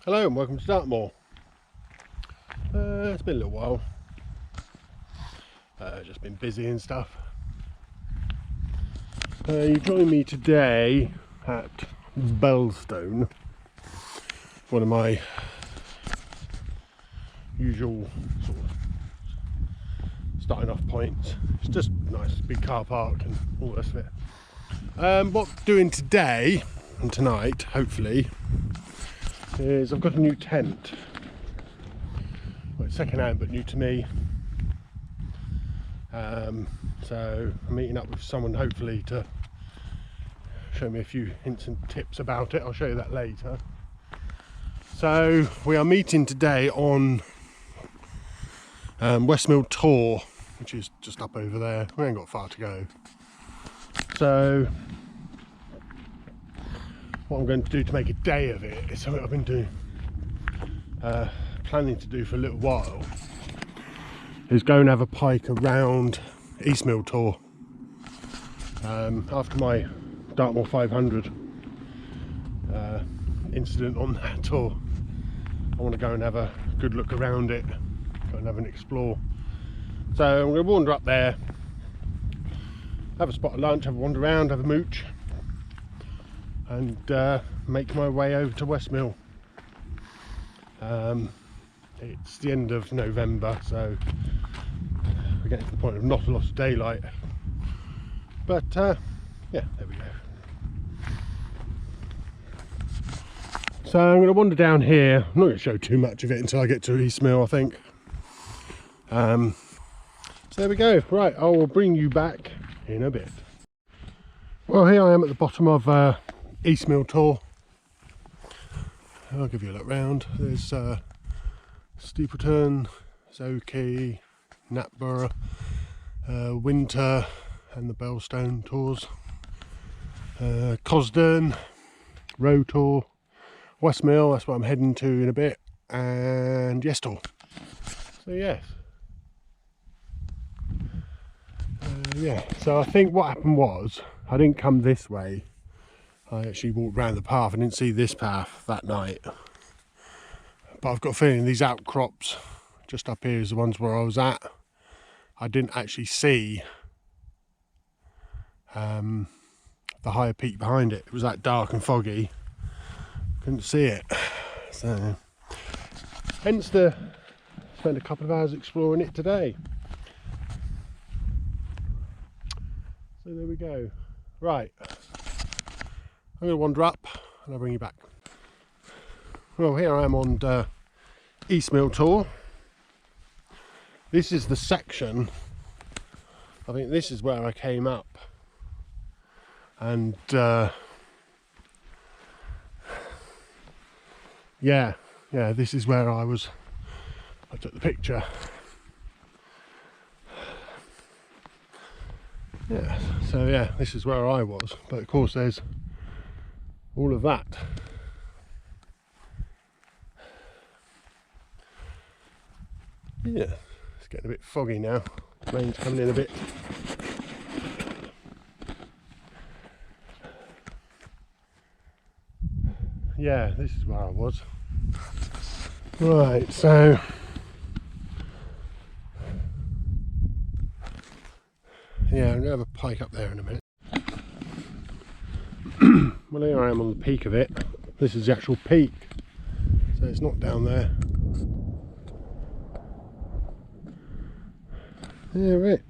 Hello and welcome to Dartmoor. It's been a little while. Just been busy and stuff. You join me today at Bellstone, one of my usual sort of starting off points. It's just nice, big car park and all the rest of it. What I'm doing today and tonight, hopefully, is I've got a new tent. Well, it's second hand but new to me. So I'm meeting up with someone hopefully to show me a few hints and tips about it. I'll show you that later. So we are meeting today on Westmill Tor, which is just up over there. We ain't got far to go. So what I'm going to do to make a day of it is something I've been doing, planning to do for a little while, is go and have a pike around Eastmill Tor. After my Dartmoor 500 incident on that tour, I want to go and have a good look around it, go and have an explore. So I'm going to wander up there, have a spot of lunch, have a wander around, have a mooch, and make my way over to Westmill. It's the end of November, so we're getting to the point of not a lot of daylight, but yeah, there we go. So I'm going to wander down here. I'm not going to show too much of it until I get to Eastmill, I think. So there we go. Right, I will bring you back in a bit. Well, here I am at the bottom of Eastmill Tor. I'll give you a look round. There's Steepleton, Zoki, Knapborough, Winter and the Bellstone Tors, Cosden, Rotor, Westmill, that's what I'm heading to in a bit, and Yestor. So yes. Yeah, so I think what happened was, I didn't come this way. I actually walked round the path. I didn't see this path that night. But I've got a feeling these outcrops just up here is the ones where I was at. I didn't actually see the higher peak behind it. It was that dark and foggy. Couldn't see it. So hence the spent a couple of hours exploring it today. So there we go. Right. I'm going to wander up and I'll bring you back. Well, here I am on Eastmill Tor. This is the section, I think this is where I came up, and yeah, this is where I took the picture. Yeah, so yeah, this is where I was, but of course there's all of that. Yeah, it's getting a bit foggy now. Rain's coming in a bit. Yeah, this is where I was. Right, so yeah, I'm going to have a pike up there in a minute. Well, here I am on the peak of it. This is the actual peak, so it's not down there. Yeah, right.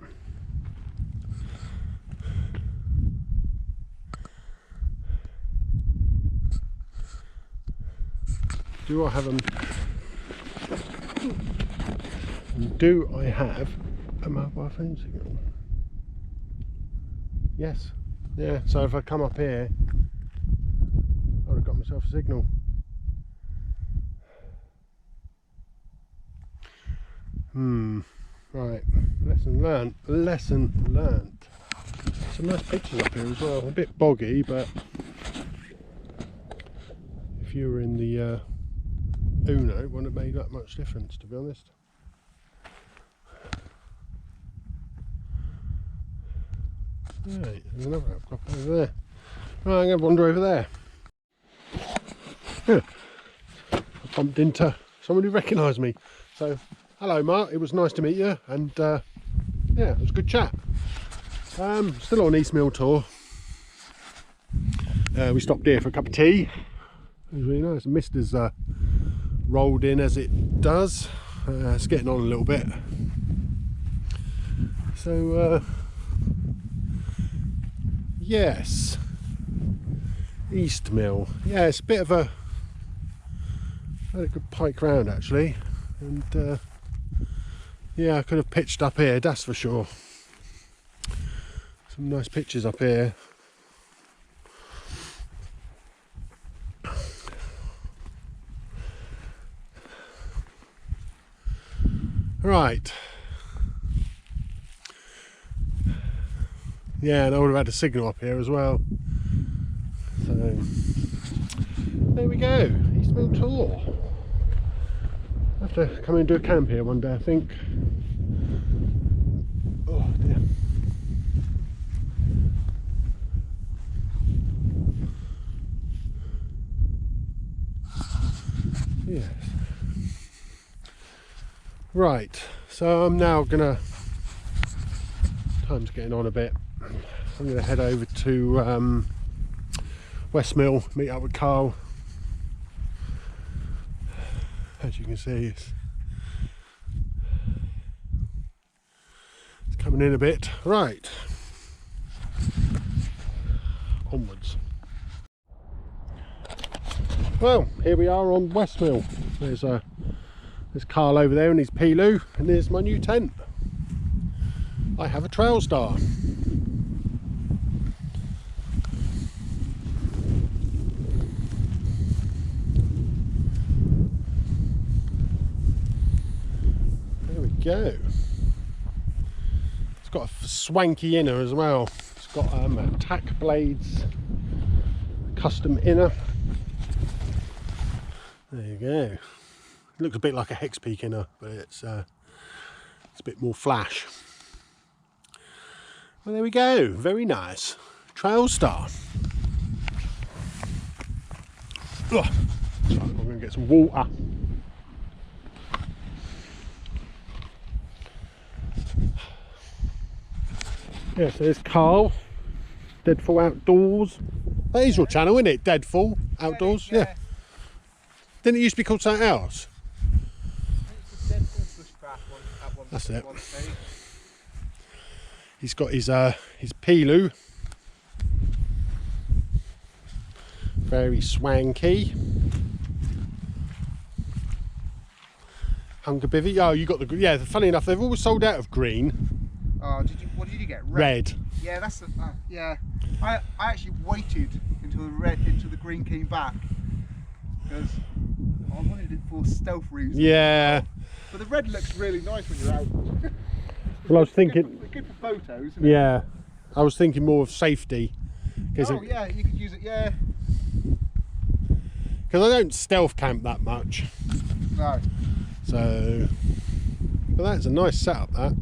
Do I have a mobile phone signal? Yes. Yeah, so if I come up here, I would have got myself a signal. Right, lesson learnt. Some nice pictures up here as well. A bit boggy, but if you were in the Uno, it wouldn't have made that much difference, to be honest. Right, there's another outcrop over there. Right, I'm going to wander over there. Yeah. bumped into someone who recognised me. So, hello Mark, it was nice to meet you, and yeah, it was a good chat. Still on East Mill tour. We stopped here for a cup of tea. It was really nice. The mist has rolled in as it does. It's getting on a little bit. So, yes, East Mill. Yeah, it's a bit of a, had a good pike round actually, and yeah, I could have pitched up here, that's for sure. Some nice pictures up here. Right. Yeah, and I would have had a signal up here as well. So there we go, East Mill tour. I have to come and do a camp here one day, I think. Oh dear. Yes. Right, so I'm now gonna, time's getting on a bit, I'm gonna head over to West Mill, meet up with Carl. As you can see, it's coming in a bit. Right, onwards. Well, here we are on West Mill. There's Karl over there in his Piloo, and there's my new tent. I have a trail star. There we go. It's got a swanky inner as well. It's got tack blades, custom inner. There you go. It looks a bit like a hex peak inner, but it's a bit more flash. Well, there we go. Very nice. Trail star. Ugh. So I'm going to get some water. Yes, there's Karl. Deadfall Outdoors. That is your channel, isn't it? Deadfall Outdoors. Yeah. Didn't it used to be called something else? That's it. He's got his Piloo. Very swanky. Hunger bivvy. Oh, you got the, yeah. Funny enough, they've always sold out of green. Oh, did you? What did you get? Red. Yeah, that's the. Yeah, I actually waited until the green came back because I wanted it for stealth reasons. Yeah. But the red looks really nice when you're out. Well, I was thinking. Good for photos. Isn't Yeah. it? I was thinking more of safety. Oh yeah, you could use it. Yeah. Because I don't stealth camp that much. No. So, but that's a nice setup, that.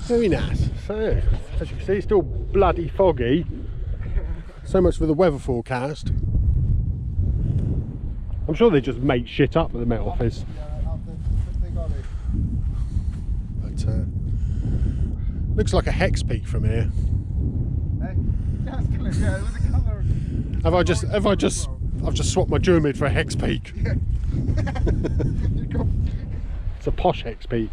Very nice. So, as you can see, it's still bloody foggy. So much for the weather forecast. I'm sure they just make shit up at the Met Office. Yeah, they got it. But looks like a hex peak from here. Hey? Yeah, it's colour. Yeah, it was a colour. I've just swapped my Druid for a hex peak. Yeah. It's a posh hex peak.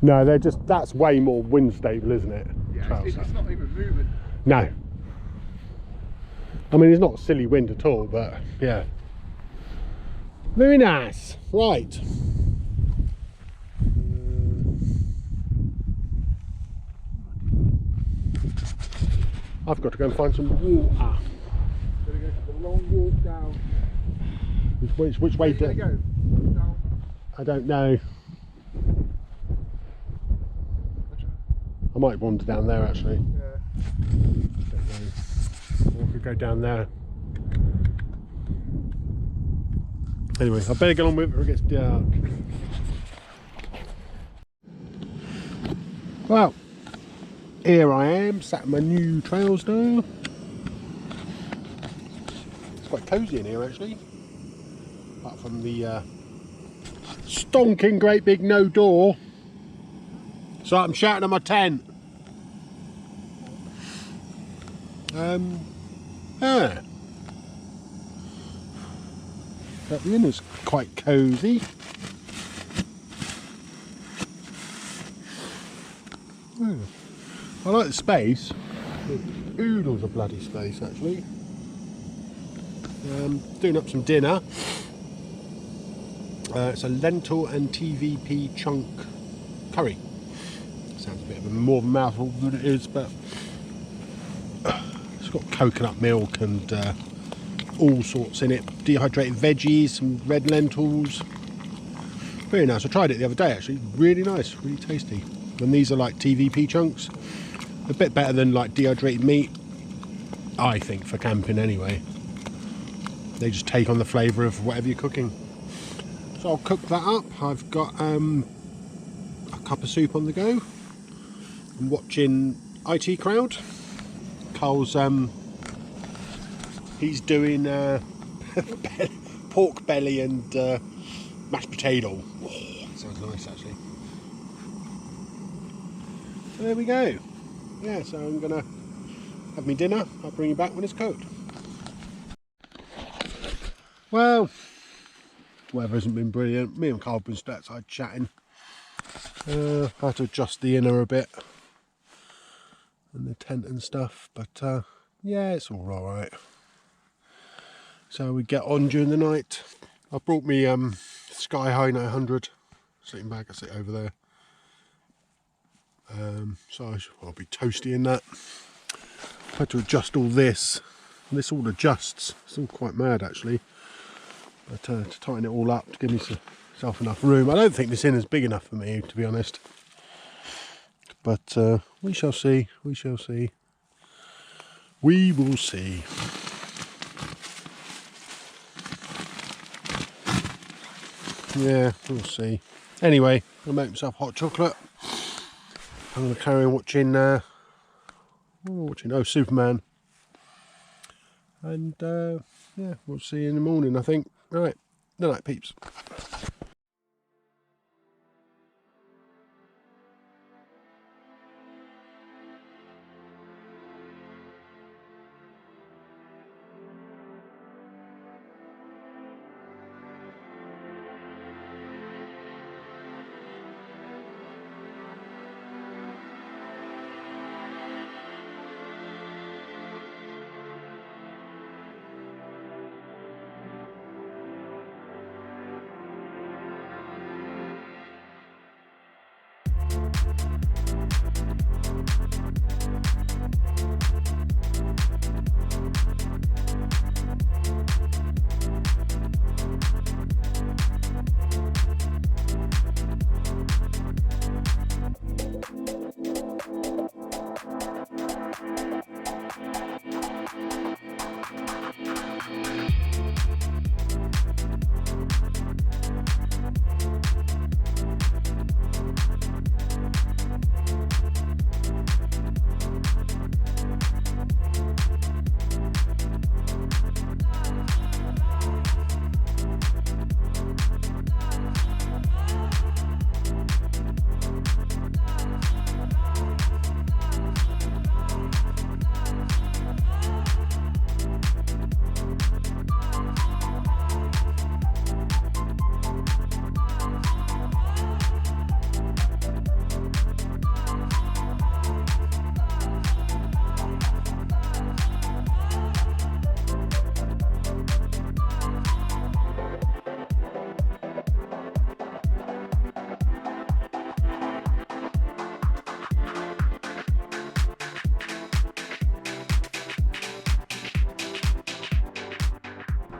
No, they're just, that's way more wind stable, isn't it? Yeah, it's not even moving. No. I mean, it's not silly wind at all, but yeah. Very nice. Right. I've got to go and find some water. Gonna go for the long walk down. Which way Where are you gonna go? Down. I don't know. I might wander down there actually. Yeah. Don't know. Or we could go down there. Anyway, I better get on with it or it gets dark. Well, here I am, sat in my new trails now. It's quite cosy in here actually. Apart from the stonking great big no door. So I'm shouting at my tent. Yeah. But the inner's quite cosy. I like the space. It oodles of bloody space actually. Doing up some dinner. It's a lentil and TVP chunk curry. Sounds a bit of a more of a mouthful than it is, but it's got coconut milk and all sorts in it. Dehydrated veggies, some red lentils. Very nice. I tried it the other day actually. Really nice, really tasty. And these are like TVP chunks. A bit better than like dehydrated meat, I think, for camping anyway. They just take on the flavour of whatever you're cooking. So I'll cook that up. I've got a cup of soup on the go. I'm watching IT Crowd. Karl's he's doing pork belly and mashed potato. Oh, sounds nice actually. So there we go. Yeah, so I'm gonna have my dinner. I'll bring you back when it's cooked. Well, weather hasn't been brilliant. Me and Karl have been stood outside chatting. Had to adjust the inner a bit and the tent and stuff, but yeah, it's all right. So we get on during the night. I brought me Sky High 900 sleeping bag. I sit over there. So I'll be toasty in that. I had to adjust all this. This all adjusts. It's all quite mad actually. But to tighten it all up to give myself enough room. I don't think this inner's big enough for me, to be honest. But we shall see. We shall see. We will see. Yeah, we'll see. Anyway, I'll make myself hot chocolate. I'm going to carry on watching, Superman. And yeah, we'll see you in the morning, I think. Right, good night, peeps.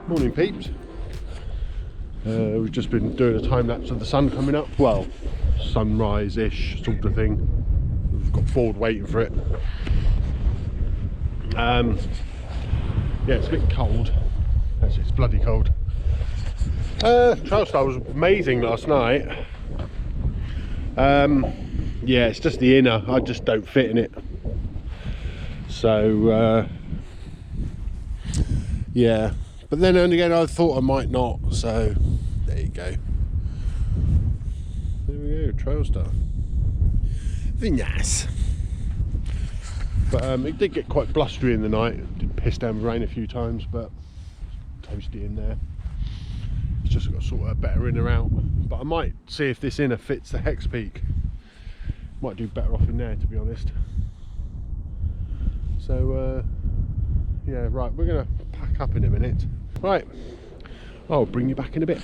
Morning peeps. We've just been doing a time lapse of the sun coming up. Well, sunrise-ish sort of thing. We've got Ford waiting for it. Yeah, it's a bit cold. Actually, it's bloody cold. Trail style was amazing last night. Yeah, it's just the inner, I just don't fit in it. So yeah, but then again I thought I might not, so there you go. There we go, trail style. Very nice. But it did get quite blustery in the night. It did piss down with rain a few times, but toasty in there. It's just got sort of a better inner out. But I might see if this inner fits the hex peak. Might do better off in there, to be honest. So yeah, right, we're gonna pack up in a minute. Right, I'll bring you back in a bit.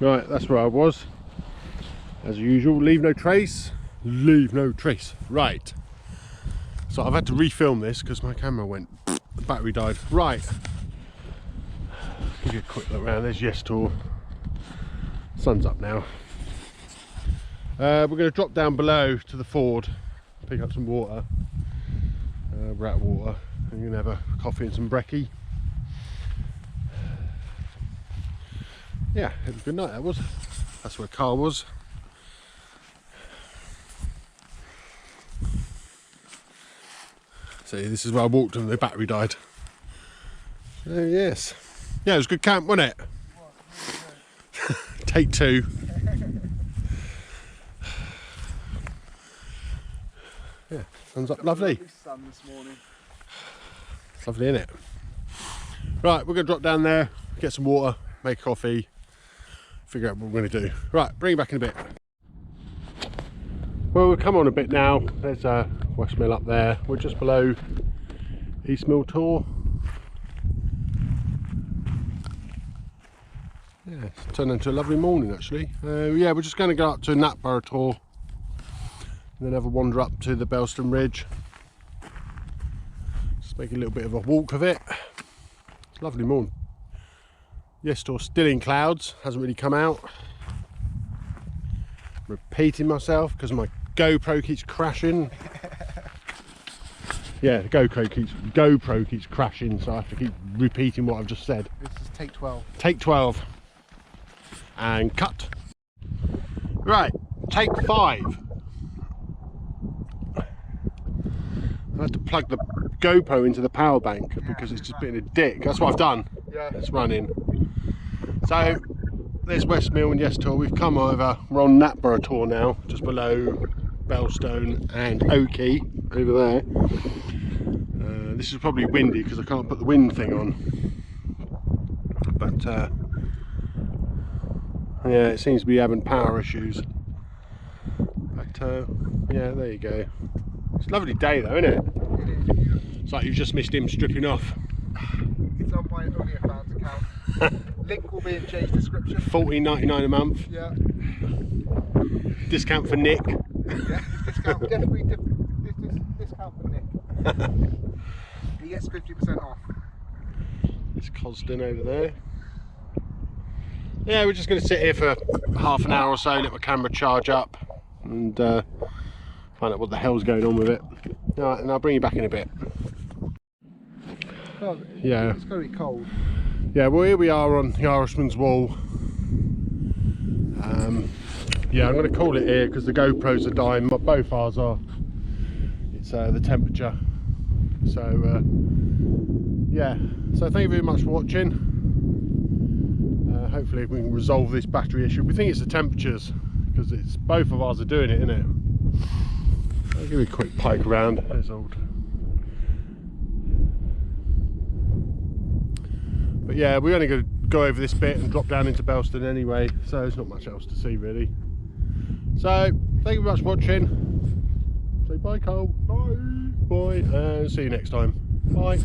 Right, that's where I was. As usual, leave no trace, leave no trace. Right, so I've had to refilm this because my camera went, the battery died. Right, give you a quick look around. There's Yes Tour. Sun's up now. We're going to drop down below to the ford, pick up some water. We're out of water. I'm going to have a coffee and some brekkie. Yeah, it was a good night, that was. That's where Karl was. See, this is where I walked and the battery died. So yes. Yeah, it was a good camp, wasn't it? Take two. Yeah, sun's up lovely. Sun this morning. It's lovely, isn't it? Right, we're going to drop down there, get some water, make a coffee, figure out what we're going to do. Right, bring you back in a bit. Well, we've come on a bit now. There's West Mill up there. We're just below East Mill Tor. Yeah, it's turned into a lovely morning actually. Yeah, we're just going to go up to Dartmoor Tor and then have a wander up to the Belston Ridge. Just make a little bit of a walk of it. It's a lovely morning. Yes, Tor still in clouds, hasn't really come out. Repeating myself because my GoPro keeps crashing. Yeah, the GoPro keeps crashing, so I have to keep repeating what I've just said. This is take 12. Take 12. And cut. Right, take 5. I had to plug the GoPro into the power bank because it's just been a dick. That's what I've done. Yeah. It's running. So there's West Mill and Yes Tor. We've come over. We're on Dartmoor Tor now, just below Bellstone and Oakey over there. This is probably windy because I can't put the wind thing on. But yeah, it seems to be having power issues. But yeah, there you go. It's a lovely day though, isn't it? It is. It's like you've just missed him stripping off. It's on my OnlyFans account. Link will be in Jay's description. $14.99 a month. Yeah. Discount for Nick. Yeah, discount, definitely discount for Nick. He gets 50% off. There's Cosden over there. Yeah, we're just going to sit here for half an hour or so, let my camera charge up and find out what the hell's going on with it. Alright, and I'll bring you back in a bit. Oh, yeah. It's going to be cold. Yeah, well here we are on the Irishman's Wall. Yeah, I'm going to call it here because the GoPros are dying, both ours are. It's the temperature. So yeah, so thank you very much for watching. Hopefully we can resolve this battery issue. We think it's the temperatures because it's both of ours are doing it, isn't it? I'll give you a quick pike around. There's old. But yeah, we're only going to go over this bit and drop down into Belston anyway, so there's not much else to see really. So thank you very much for watching. Say bye, Karl. Bye. Bye, and see you next time. Bye.